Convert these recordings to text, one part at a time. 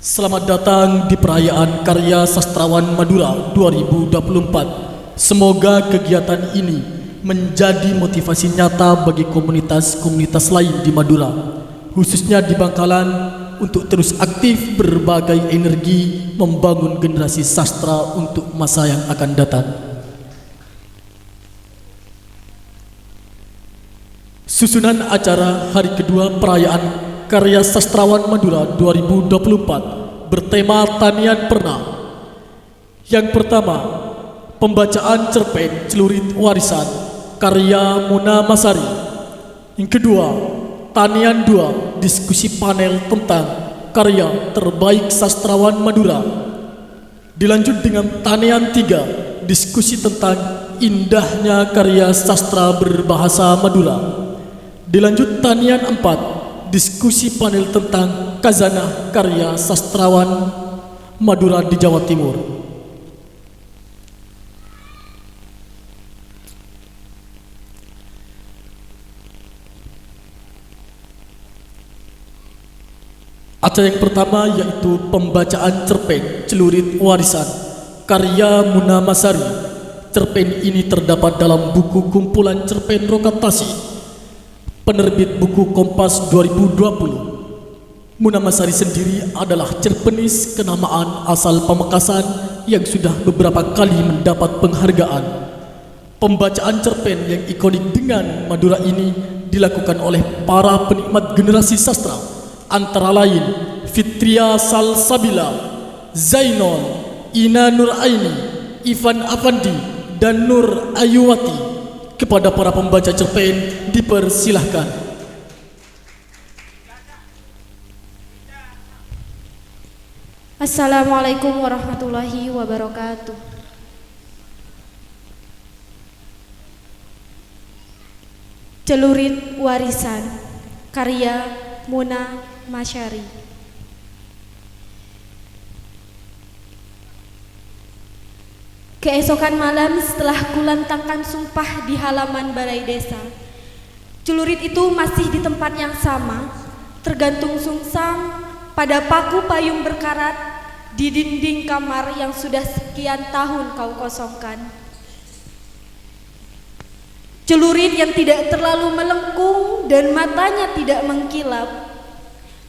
Selamat datang di perayaan Karya Sastrawan Madura 2024. Semoga kegiatan ini menjadi motivasi nyata bagi komunitas-komunitas lain di Madura, khususnya di Bangkalan, untuk terus aktif berbagai energi membangun generasi sastra untuk masa yang akan datang. Susunan acara hari kedua perayaan Karya Sastrawan Madura 2024 bertema Tanian Pernah. Yang pertama, pembacaan cerpen Celurit Warisan karya Muna Masari. Yang kedua, Tanian 2, diskusi panel tentang karya terbaik sastrawan Madura. Dilanjut dengan Tanian 3, diskusi tentang indahnya karya sastra berbahasa Madura. Dilanjut Tanian 4, diskusi panel tentang khazanah karya sastrawan Madura di Jawa Timur. Acara yang pertama yaitu pembacaan cerpen Celurit Warisan karya Muna Masari. Cerpen ini terdapat dalam buku kumpulan cerpen Rokatasi, penerbit buku Kompas 2020. Muna Masari sendiri adalah cerpenis kenamaan asal Pamekasan yang sudah beberapa kali mendapat penghargaan. Pembacaan cerpen yang ikonik dengan Madura ini dilakukan oleh para penikmat generasi sastra, antara lain Fitria Salsabila, Zainal, Ina Nuraini, Ivan Afandi, dan Nur Ayuwati. Kepada para pembaca cerpen dipersilahkan. Assalamualaikum warahmatullahi wabarakatuh. Celurit Warisan karya Muna Masari. Keesokan malam setelah kulantangkan sumpah di halaman balai desa, celurit itu masih di tempat yang sama, tergantung sungsang pada paku payung berkarat di dinding kamar yang sudah sekian tahun kau kosongkan. Celurit yang tidak terlalu melengkung dan matanya tidak mengkilap,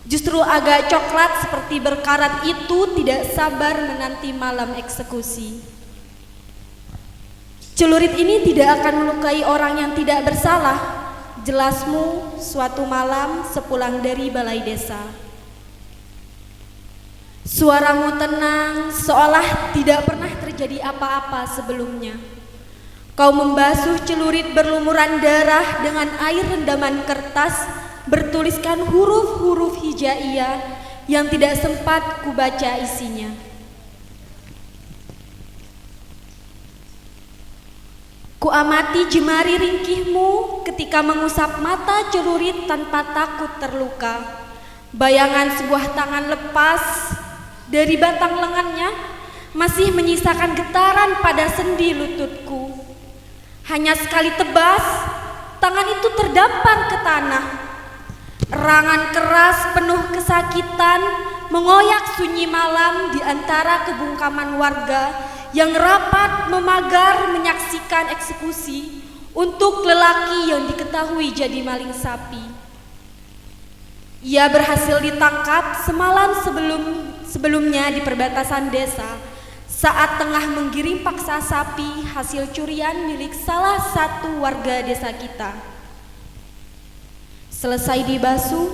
justru agak coklat seperti berkarat itu tidak sabar menanti malam eksekusi. Celurit ini tidak akan melukai orang yang tidak bersalah, jelasmu suatu malam sepulang dari balai desa. Suaramu tenang, seolah tidak pernah terjadi apa-apa sebelumnya. Kau membasuh celurit berlumuran darah dengan air rendaman kertas bertuliskan huruf-huruf hijaiyah yang tidak sempat kubaca isinya. Kuamati jemari ringkihmu ketika mengusap mata celurit tanpa takut terluka. Bayangan sebuah tangan lepas dari batang lengannya masih menyisakan getaran pada sendi lututku. Hanya sekali tebas, tangan itu terdampar ke tanah. Erangan keras penuh kesakitan mengoyak sunyi malam di antara kebungkaman warga yang rapat memagar menyaksikan eksekusi untuk lelaki yang diketahui jadi maling sapi. Ia berhasil ditangkap semalam sebelumnya di perbatasan desa saat tengah menggiring paksa sapi hasil curian milik salah satu warga desa kita. Selesai dibasuh,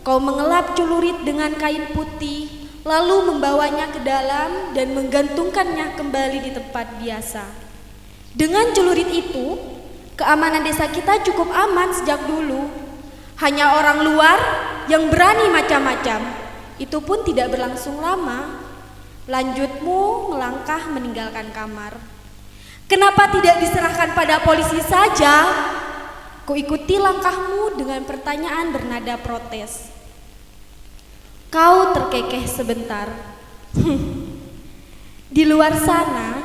kau mengelap celurit dengan kain putih, lalu membawanya ke dalam dan menggantungkannya kembali di tempat biasa. Dengan celurit itu, keamanan desa kita cukup aman sejak dulu. Hanya orang luar yang berani macam-macam. Itu pun tidak berlangsung lama. Lanjutmu melangkah meninggalkan kamar. Kenapa tidak diserahkan pada polisi saja? Kuikuti langkahmu dengan pertanyaan bernada protes. Kau terkekeh sebentar. Di luar sana,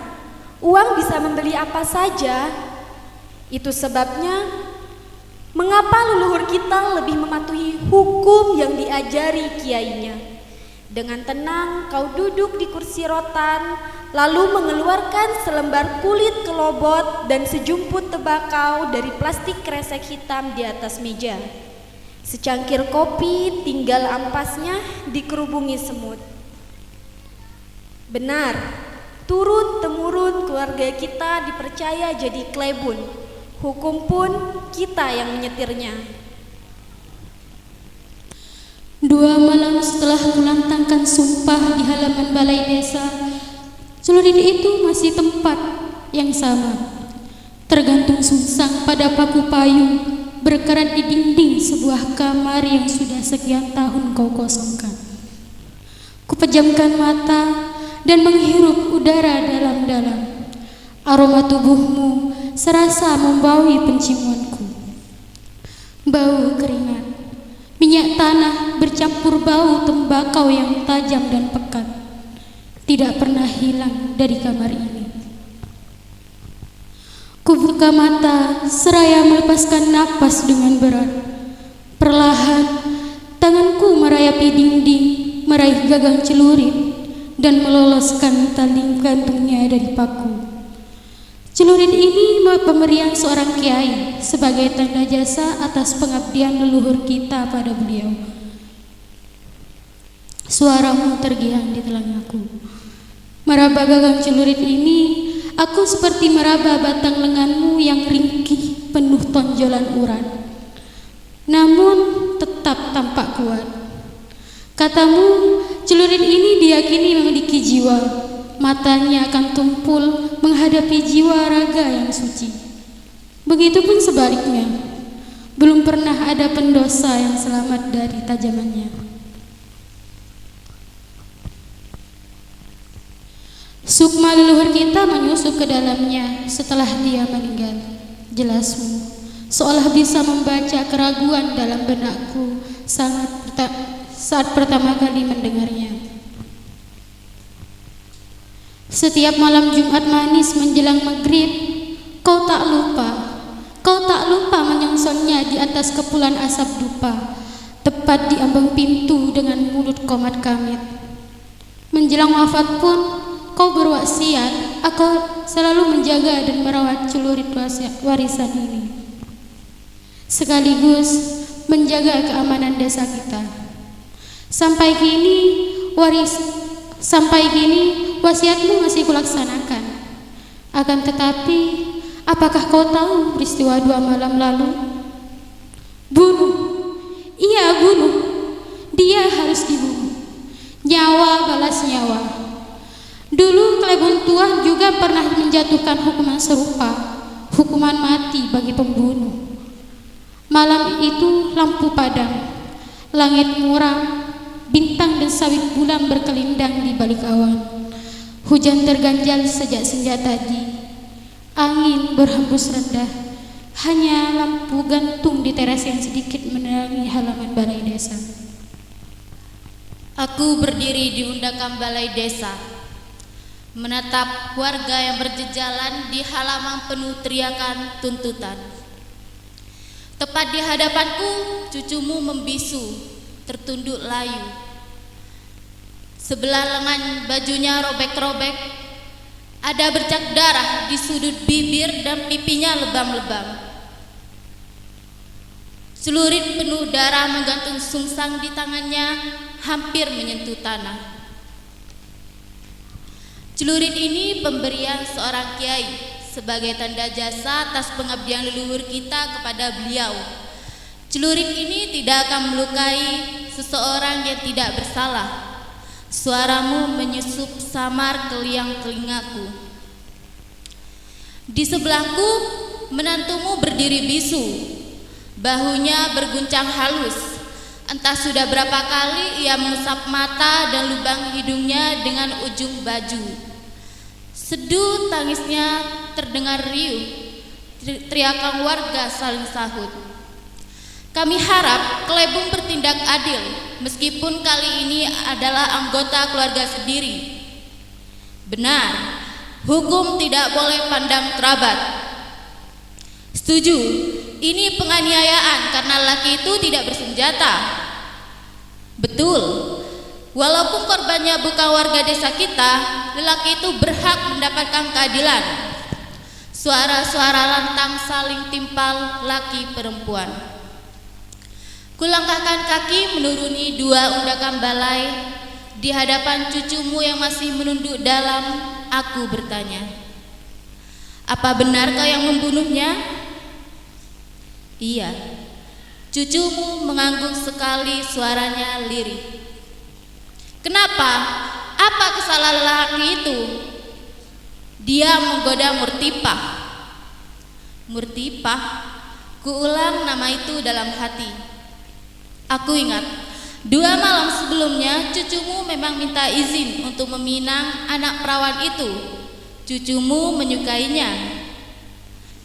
uang bisa membeli apa saja. Itu sebabnya mengapa leluhur kita lebih mematuhi hukum yang diajari kiainya. Dengan tenang kau duduk di kursi rotan, lalu mengeluarkan selembar kulit kelobot dan sejumput tembakau dari plastik kresek hitam di atas meja. Secangkir kopi tinggal ampasnya dikerubungi semut. Benar, turun-temurun keluarga kita dipercaya jadi klebun. Hukum pun kita yang menyetirnya. 2 malam setelah kulantangkan sumpah di halaman balai desa, celurit itu masih tempat yang sama, tergantung sungsang pada paku payung berkerat di dinding sebuah kamar yang sudah sekian tahun kau kosongkan. Kupejamkan mata dan menghirup udara dalam-dalam. Aroma tubuhmu serasa membaui penciumanku. Bau keringat, minyak tanah bercampur bau tembakau yang tajam dan pekat tidak pernah hilang dari kamar ini. Kubuka mata seraya melepaskan napas dengan berat. Perlahan tanganku merayapi dinding, meraih gagang celurit dan meloloskan tali gantungnya dari paku. Celurit ini pemberian seorang kiai sebagai tanda jasa atas pengabdian leluhur kita pada beliau. Suaramu tergiang di telingaku. Meraba gagang celurit ini, aku seperti meraba batang lenganmu yang ringkih penuh tonjolan urat, namun tetap tampak kuat. Katamu, celurit ini diyakini memiliki jiwa. Matanya akan tumpul menghadapi jiwa raga yang suci. Begitupun sebaliknya, belum pernah ada pendosa yang selamat dari tajamannya. Sukma leluhur kita menyusup ke dalamnya setelah dia meninggal. Jelasmu, seolah bisa membaca keraguan dalam benakku saat pertama kali mendengarnya. Setiap malam Jumat manis menjelang maghrib, kau tak lupa menyongsongnya di atas kepulan asap dupa, tepat di ambang pintu dengan mulut komat kamit. Menjelang wafat pun, kau berwasiat akan selalu menjaga dan merawat celurit warisan ini, sekaligus menjaga keamanan desa kita. Sampai kini wasiatmu masih kulaksanakan. Akan tetapi, apakah kau tahu peristiwa 2 malam lalu? Bunuh, iya bunuh. Dia harus dibunuh. Nyawa balas nyawa. Dulu Klebon tua juga pernah menjatuhkan hukuman serupa, hukuman mati bagi pembunuh. Malam itu lampu padam, langit muram, bintang dan sawit bulan berkelindang di balik awan. Hujan terganjal sejak senja tadi. Angin berhembus rendah. Hanya lampu gantung di teras yang sedikit menerangi halaman balai desa. Aku berdiri di undakan balai desa, menatap warga yang berjejalan di halaman penuh teriakan tuntutan. Tepat di hadapanku, cucumu membisu, tertunduk layu. Sebelah lengan bajunya robek-robek, ada bercak darah di sudut bibir dan pipinya lebam-lebam. Celurit penuh darah menggantung sungsang di tangannya, hampir menyentuh tanah. Celurit ini pemberian seorang kiai sebagai tanda jasa atas pengabdian leluhur kita kepada beliau. Celurit ini tidak akan melukai seseorang yang tidak bersalah. Suaramu menyusup samar ke liang telingaku. Di sebelahku, menantumu berdiri bisu, bahunya berguncang halus. Entah sudah berapa kali ia mengusap mata dan lubang hidungnya dengan ujung baju. Sedu tangisnya terdengar riuh, teriakan warga saling sahut. Kami harap Klebon bertindak adil, meskipun kali ini adalah anggota keluarga sendiri. Benar, hukum tidak boleh pandang kerabat. Setuju, ini penganiayaan karena laki itu tidak bersenjata. Betul, Walaupun korbannya bukan warga desa kita, lelaki itu berhak mendapatkan keadilan. Suara-suara lantang saling timpal laki perempuan. Kulangkahkan kaki menuruni 2 undakan balai. Di hadapan cucumu yang masih menunduk dalam, aku bertanya, "Apa benar kau yang membunuhnya?" "Iya." Cucumu mengangguk sekali, suaranya lirih. "Kenapa? Apa kesalahan lelaki itu?" "Dia menggoda Murtipah." "Murtipah?" Kuulang nama itu dalam hati. Aku ingat 2 malam sebelumnya cucumu memang minta izin untuk meminang anak perawan itu. Cucumu menyukainya.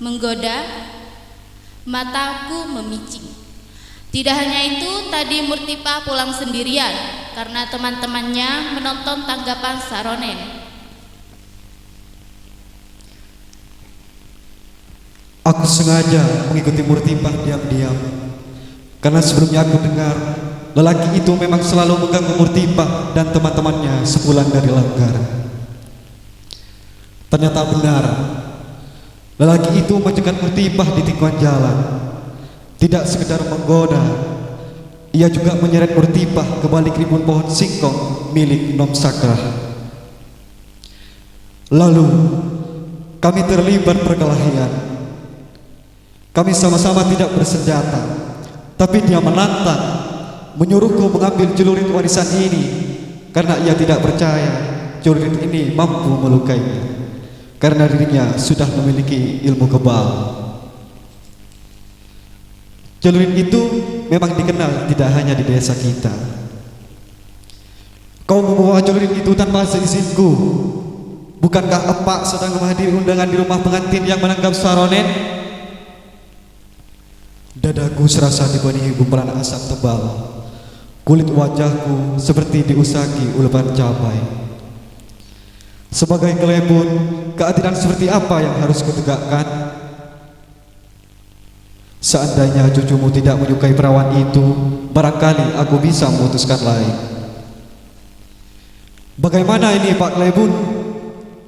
Menggoda? Mataku memicing. Tidak hanya itu, tadi Murtipah pulang sendirian karena teman-temannya menonton tanggapan Saronen. Aku sengaja mengikuti Murtipah diam-diam, karena sebelumnya aku dengar lelaki itu memang selalu mengganggu Murtipah dan teman-temannya sepulang dari langgar. Ternyata benar, lelaki itu mencegat Murtipah di tikungan jalan. Tidak sekedar menggoda, ia juga menyeret Murtipah ke balik ribuan pohon singkong milik Nom Sakrah. Lalu kami terlibat perkelahian. Kami sama-sama tidak bersenjata, tapi dia menantang, menyuruhku mengambil celurit warisan ini karena ia tidak percaya celurit ini mampu melukainya, karena dirinya sudah memiliki ilmu kebal. Celurit itu memang dikenal tidak hanya di desa kita. Kau membawa celurit itu tanpa seizinku. Bukankah epak sedang menghadiri undangan di rumah pengantin yang menanggap Saronen? Dadaku serasa dipenuhi gumpalan asap tebal. Kulit wajahku seperti diusaki ulepan cabai. Sebagai kelebun, keadilan seperti apa yang harus kutegakkan? Seandainya cucumu tidak menyukai perawan itu, barangkali aku bisa memutuskan lain. Bagaimana ini Pak Klebun?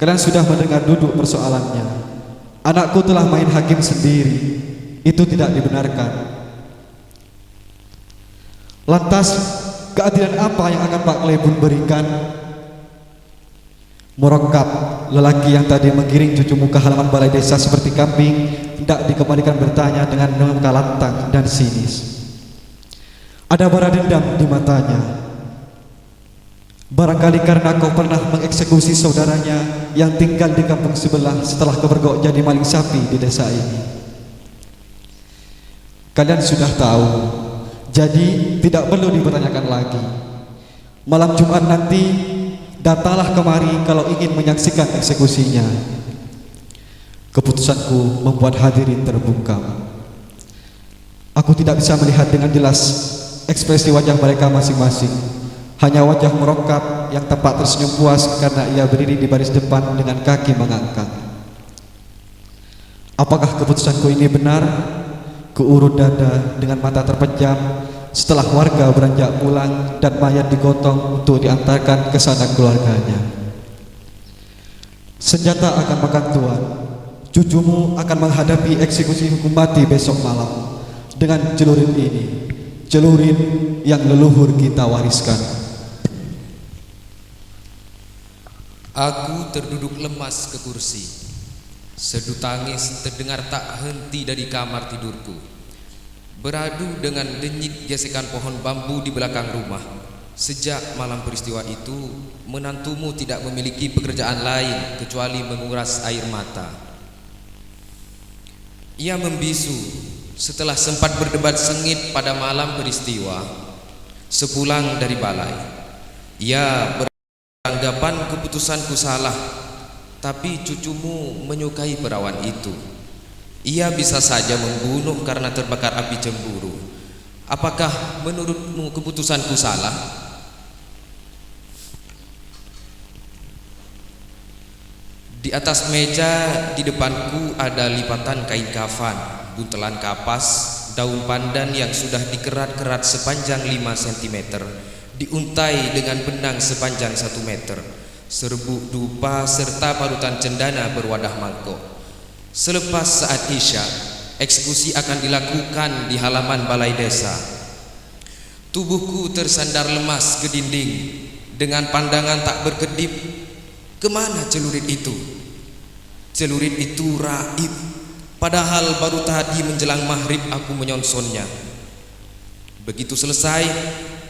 Kalian sudah mendengar duduk persoalannya. Anakku telah main hakim sendiri. Itu tidak dibenarkan. Lantas, keadilan apa yang akan Pak Klebun berikan? Murokab, lelaki yang tadi menggiring cucumu ke halaman balai desa seperti kambing, tidak dikembalikan bertanya dengan muka lantang dan sinis. Ada bara dendam di matanya. Barangkali karena kau pernah mengeksekusi saudaranya yang tinggal di kampung sebelah setelah kepergok jadi maling sapi di desa ini. Kalian sudah tahu, jadi tidak perlu dipertanyakan lagi. Malam Jumat nanti datanglah kemari kalau ingin menyaksikan eksekusinya. Keputusanku membuat hadirin terbungkam. Aku tidak bisa melihat dengan jelas ekspresi wajah mereka masing-masing. Hanya wajah Murokab yang tampak tersenyum puas karena ia berdiri di baris depan dengan kaki mengangkat. Apakah keputusanku ini benar? Kuurut dada dengan mata terpejam setelah warga beranjak pulang dan mayat digotong untuk diantarkan ke sanak keluarganya. Senjata akan makan tuan. Cucumu akan menghadapi eksekusi hukum mati besok malam dengan celurit ini, celurit yang leluhur kita wariskan. Aku terduduk lemas ke kursi. Sedu tangis terdengar tak henti dari kamar tidurku, beradu dengan denyit gesekan pohon bambu di belakang rumah. Sejak malam peristiwa itu, menantumu tidak memiliki pekerjaan lain kecuali menguras air mata. Ia membisu setelah sempat berdebat sengit pada malam peristiwa. Sepulang dari balai, ia beranggapan keputusanku salah, tapi cucumu menyukai perawan itu. Ia bisa saja membunuh karena terbakar api cemburu. Apakah menurutmu keputusanku salah? Di atas meja di depanku ada lipatan kain kafan, buntelan kapas, daun pandan yang sudah dikerat-kerat sepanjang 5 cm diuntai dengan benang sepanjang 1 meter, serbuk dupa serta parutan cendana berwadah mangkok. Selepas saat Isya, eksekusi akan dilakukan di halaman balai desa. Tubuhku tersandar lemas ke dinding dengan pandangan tak berkedip. Kemana celurit itu? Celurit itu raib, padahal baru tadi menjelang maghrib aku menyonsonnya. Begitu selesai,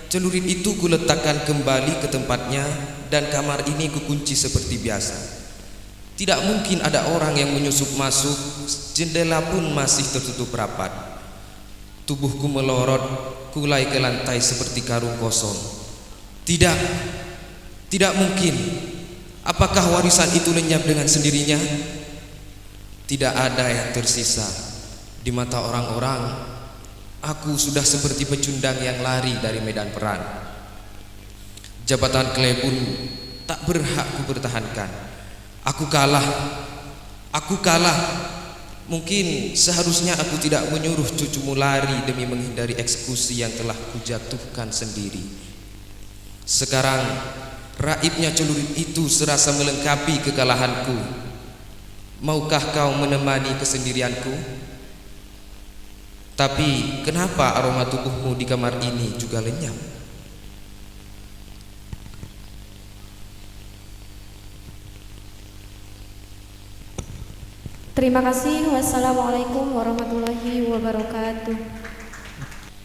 celurit itu kuletakkan kembali ke tempatnya dan kamar ini kukunci seperti biasa. Tidak mungkin ada orang yang menyusup masuk, jendela pun masih tertutup rapat. Tubuhku melorot, kulai ke lantai seperti karung kosong. Tidak mungkin. Apakah warisan itu lenyap dengan sendirinya? Tidak ada yang tersisa. Di mata orang-orang, aku sudah seperti pecundang yang lari dari medan perang. Jabatan klebun tak berhak kupertahankan. Aku kalah. Mungkin seharusnya aku tidak menyuruh cucumu lari demi menghindari eksekusi yang telah kujatuhkan sendiri. Sekarang raibnya celurit itu serasa melengkapi kekalahanku. Maukah kau menemani kesendirianku? Tapi kenapa aroma tubuhmu di kamar ini juga lenyap? Terima kasih. Wassalamualaikum warahmatullahi wabarakatuh.